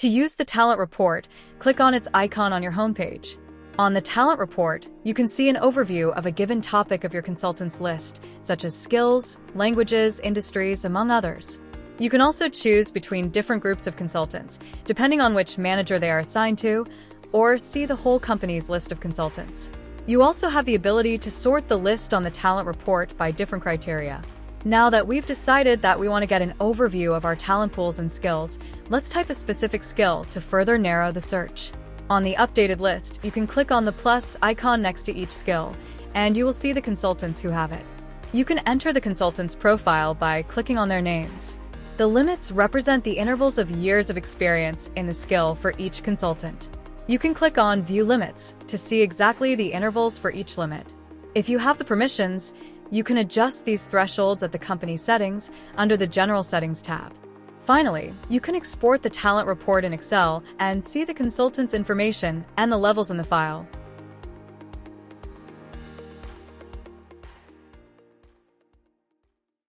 To use the talent report, click on its icon on your homepage. On the talent report, you can see an overview of a given topic of your consultants list, such as skills, languages, industries, among others. You can also choose between different groups of consultants, depending on which manager they are assigned to, or see the whole company's list of consultants. You also have the ability to sort the list on the talent report by different criteria. Now that we've decided that we want to get an overview of our talent pools and skills, let's type a specific skill to further narrow the search. On the updated list, you can click on the plus icon next to each skill, and you will see the consultants who have it. You can enter the consultant's profile by clicking on their names. The limits represent the intervals of years of experience in the skill for each consultant. You can click on View Limits to see exactly the intervals for each limit. If you have the permissions, you can adjust these thresholds at the company settings under the General Settings tab. Finally, you can export the talent report in Excel and see the consultant's information and the levels in the file.